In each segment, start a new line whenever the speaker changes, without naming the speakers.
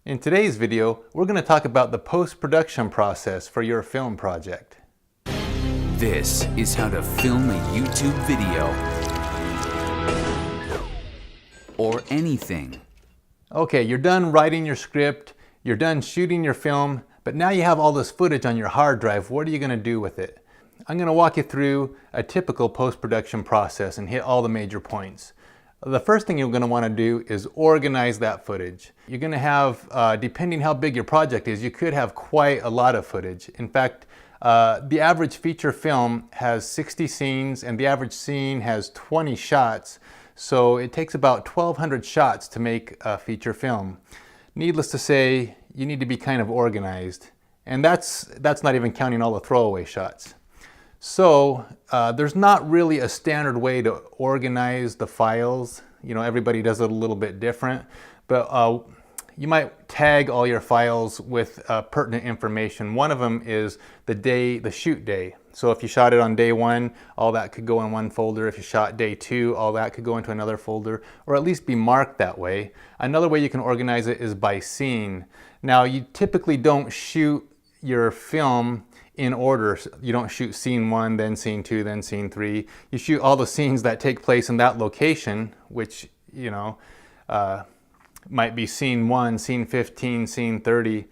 In today's video, we're going to talk about the post-production process for your film project.
This is how to film a YouTube video or anything.
Okay, you're done writing your script, you're done shooting your film, but now you have all this footage on your hard drive. What are you going to do with it? I'm going to walk you through a typical post-production process and hit all the major points. The first thing you're going to want to do is organize that footage. You're going to have, depending how big your project is, you could have quite a lot of footage. In fact, the average feature film has 60 scenes and the average scene has 20 shots. So it takes about 1,200 shots to make a feature film. Needless to say, you need to be kind of organized. And that's not even counting all the throwaway shots. So there's not really a standard way to organize the files. You know, everybody does it a little bit different, but you might tag all your files with pertinent information. One of them is the shoot day. So if you shot it on day 1, all that could go in one folder. If you shot day 2, all that could go into another folder, or at least be marked that way. Another way you can organize it is by scene. Now, you typically don't shoot your film in order. You don't shoot scene 1, then scene 2, then scene 3. You shoot all the scenes that take place in that location, which, you know, might be scene 1, scene 15, scene 30.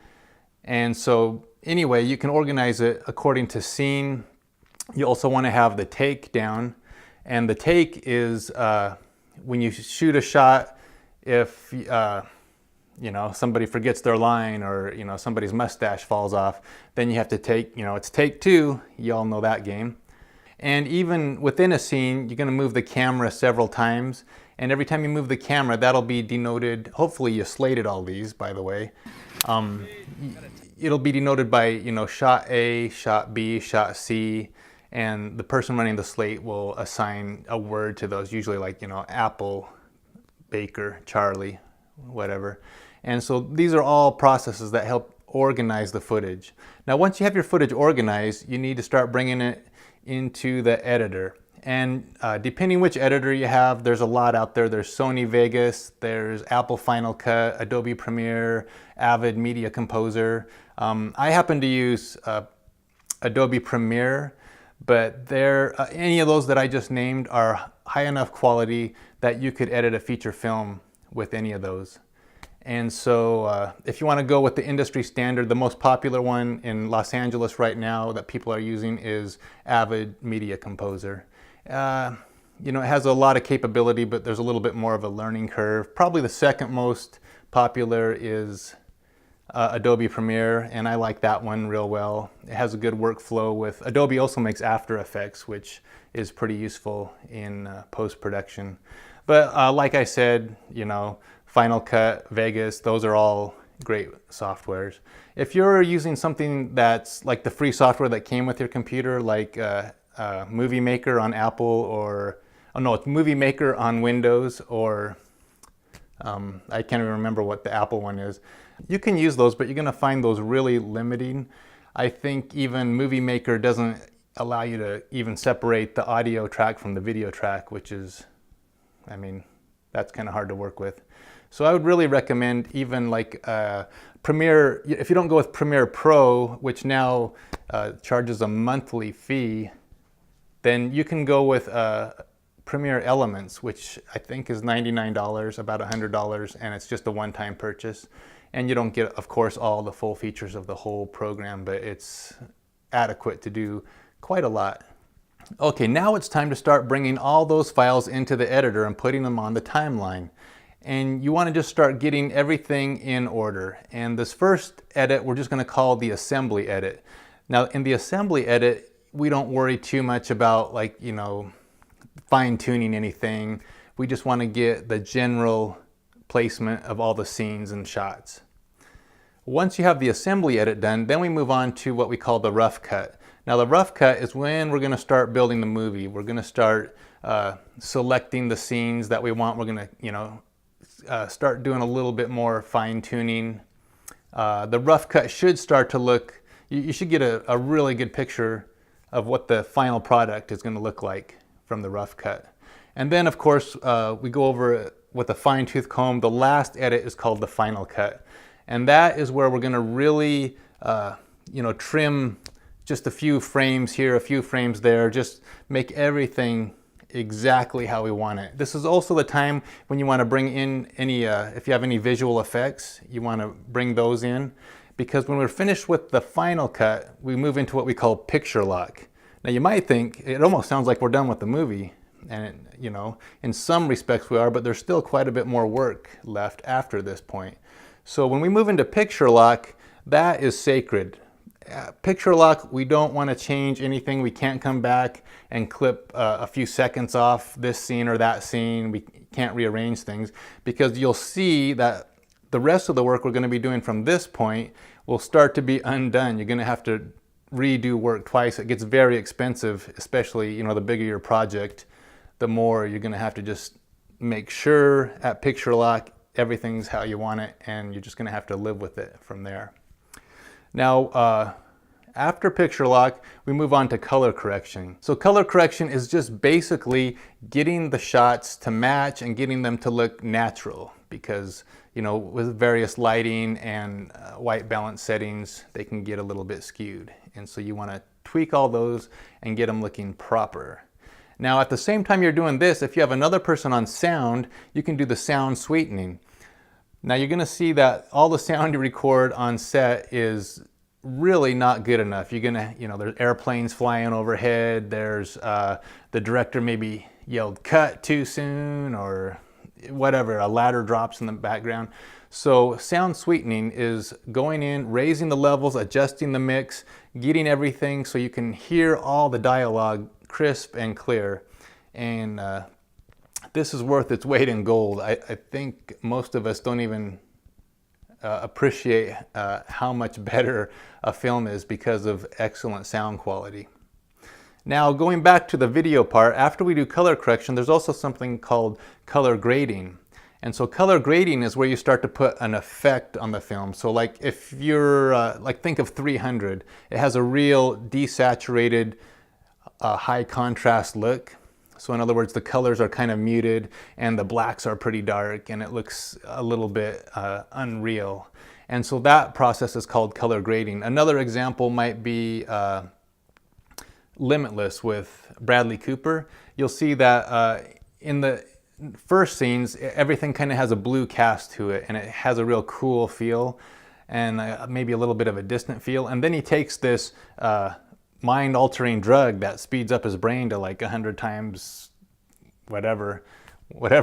And so anyway, you can organize it according to scene. You also want to have the take down. And the take is when you shoot a shot, if you know, somebody forgets their line, or, you know, somebody's mustache falls off, then you have to take, you know, it's take 2. You all know that game. And even within a scene, you're going to move the camera several times. And every time you move the camera, that'll be denoted. Hopefully you slated all these, by the way. It'll be denoted by, you know, shot A, shot B, shot C. And the person running the slate will assign a word to those, usually like, you know, Apple, Baker, Charlie, whatever. And so these are all processes that help organize the footage. Now, once you have your footage organized, you need to start bringing it into the editor. And depending which editor you have, there's a lot out there. There's Sony Vegas, there's Apple Final Cut, Adobe Premiere, Avid Media Composer. I happen to use Adobe Premiere, but any of those that I just named are high enough quality that you could edit a feature film with any of those. And so if you want to go with the industry standard, the most popular one in Los Angeles right now that people are using is Avid Media Composer. You know, it has a lot of capability, but there's a little bit more of a learning curve. Probably the second most popular is Adobe Premiere, and I like that one real well. It has a good workflow with Adobe. Also makes After Effects, which is pretty useful in post-production. But like I said, you know, Final Cut, Vegas, those are all great softwares. If you're using something that's like the free software that came with your computer, like Movie Maker on Apple, or, oh no, it's Movie Maker on Windows, or I can't even remember what the Apple one is. You can use those, but you're going to find those really limiting. I think even Movie Maker doesn't allow you to even separate the audio track from the video track, which is, I mean, that's kind of hard to work with. So I would really recommend even like Premiere. If you don't go with Premiere Pro, which now charges a monthly fee, then you can go with Premiere Elements, which I think is $99, about $100, and it's just a one-time purchase. And you don't get, of course, all the full features of the whole program, but it's adequate to do quite a lot. Okay, now it's time to start bringing all those files into the editor and putting them on the timeline. And you want to just start getting everything in order. And this first edit, we're just going to call the assembly edit. Now, in the assembly edit, we don't worry too much about, like, you know, fine-tuning anything. We just want to get the general placement of all the scenes and shots. Once you have the assembly edit done, then we move on to what we call the rough cut. Now, the rough cut is when we're going to start building the movie. We're going to start selecting the scenes that we want. We're going to, you know, start doing a little bit more fine-tuning. The rough cut should start to look, you should get a really good picture of what the final product is going to look like from the rough cut. And then, of course, we go over it with a fine-tooth comb. The last edit is called the final cut. And that is where we're going to really, trim just a few frames here, a few frames there, just make everything exactly how we want it. This is also the time when you want to bring in any, if you have any visual effects, you want to bring those in, because when we're finished with the final cut, we move into what we call picture lock. Now you might think it almost sounds like we're done with the movie, and in some respects we are, but there's still quite a bit more work left after this point. So when we move into picture lock, that is sacred. Picture lock, we don't want to change anything. We can't come back and clip a few seconds off this scene or that scene. We can't rearrange things, because you'll see that the rest of the work we're going to be doing from this point will start to be undone. You're going to have to redo work twice. It gets very expensive, especially the bigger your project, the more you're going to have to just make sure at picture lock everything's how you want it, and you're just going to have to live with it from there. Now, after picture lock, we move on to color correction. So color correction is just basically getting the shots to match and getting them to look natural, because with various lighting and white balance settings, they can get a little bit skewed. And so you want to tweak all those and get them looking proper. Now, at the same time you're doing this, if you have another person on sound, you can do the sound sweetening. Now you're going to see that all the sound you record on set is really not good enough. You're going to, there's airplanes flying overhead, there's the director maybe yelled cut too soon, or whatever, a ladder drops in the background. So sound sweetening is going in, raising the levels, adjusting the mix, getting everything so you can hear all the dialogue crisp and clear. And this is worth its weight in gold. I think most of us don't even appreciate how much better a film is because of excellent sound quality. Now, going back to the video part, after we do color correction, there's also something called color grading. And so color grading is where you start to put an effect on the film. So like if you're, think of 300, it has a real desaturated, high contrast look. So in other words, the colors are kind of muted and the blacks are pretty dark and it looks a little bit unreal. And so that process is called color grading. Another example might be Limitless with Bradley Cooper. You'll see that in the first scenes, everything kind of has a blue cast to it and it has a real cool feel and maybe a little bit of a distant feel. And then he takes this mind-altering drug that speeds up his brain to like 100 times whatever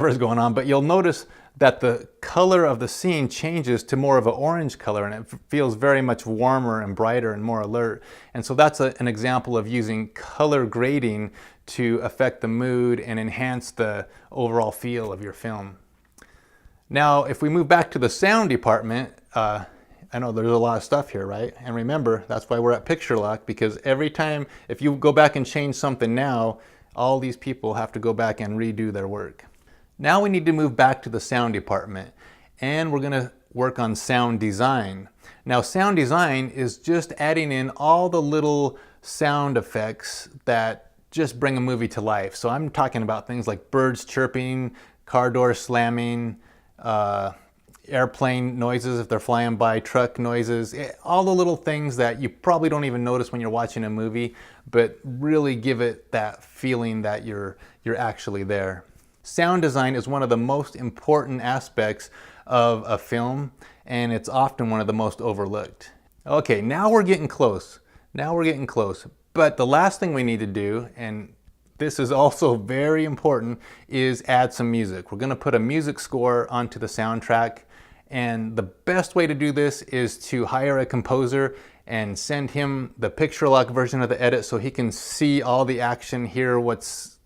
is going on. But you'll notice that the color of the scene changes to more of an orange color and it feels very much warmer and brighter and more alert. And so that's an example of using color grading to affect the mood and enhance the overall feel of your film. Now, if we move back to the sound department, I know there's a lot of stuff here, right? And remember, that's why we're at picture lock, because every time, if you go back and change something now, all these people have to go back and redo their work. Now we need to move back to the sound department, and we're gonna work on sound design. Now, sound design is just adding in all the little sound effects that just bring a movie to life. So I'm talking about things like birds chirping, car doors slamming, airplane noises if they're flying by, truck noises, all the little things that you probably don't even notice when you're watching a movie, but really give it that feeling that you're actually there. Sound design is one of the most important aspects of a film, and it's often one of the most overlooked. Okay, now we're getting close. But the last thing we need to do, and this is also very important, is add some music. We're going to put a music score onto the soundtrack. And the best way to do this is to hire a composer and send him the picture lock version of the edit so he can see all the action, hear what's,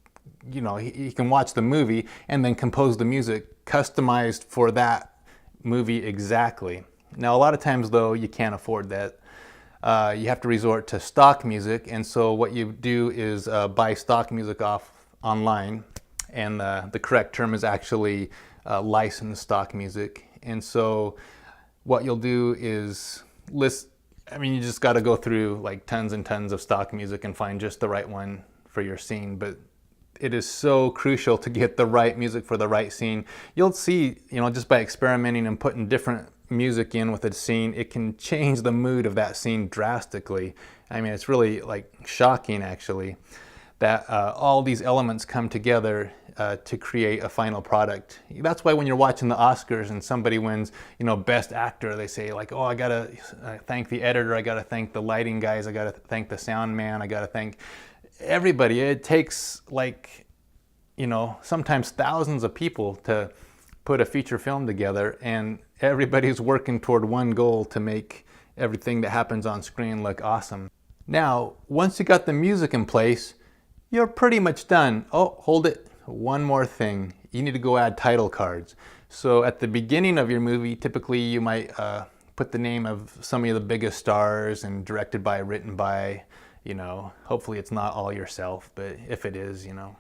he can watch the movie and then compose the music customized for that movie exactly. Now, a lot of times though, you can't afford that. You have to resort to stock music. And so what you do is buy stock music online. And the correct term is actually licensed stock music. And so what you'll do is you just got to go through like tons and tons of stock music and find just the right one for your scene. But it is so crucial to get the right music for the right scene. You'll see, just by experimenting and putting different music in with a scene, it can change the mood of that scene drastically. I mean, it's really like shocking actually that all these elements come together to create a final product. That's why when you're watching the Oscars and somebody wins, you know, Best Actor, they say like, oh, I gotta thank the editor, I gotta thank the lighting guys, I gotta thank the sound man, I gotta thank everybody. It takes like, you know, sometimes thousands of people to put a feature film together, and everybody's working toward one goal to make everything that happens on screen look awesome. Now, once you got the music in place, you're pretty much done. Oh, hold it. One more thing. You need to go add title cards. So at the beginning of your movie, typically you might put the name of some of the biggest stars and directed by, written by, you know, hopefully it's not all yourself, but if it is, you know,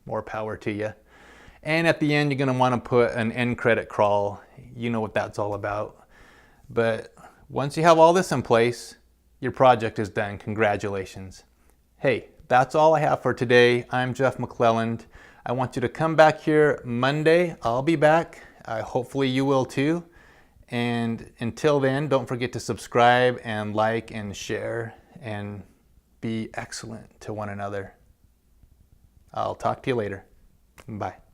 more power to you. And at the end, you're going to want to put an end credit crawl. You know what that's all about. But once you have all this in place, your project is done. Congratulations. Hey, that's all I have for today. I'm Jeff McClelland. I want you to come back here Monday. I'll be back. Hopefully you will too. And until then, don't forget to subscribe and like and share and be excellent to one another. I'll talk to you later. Bye.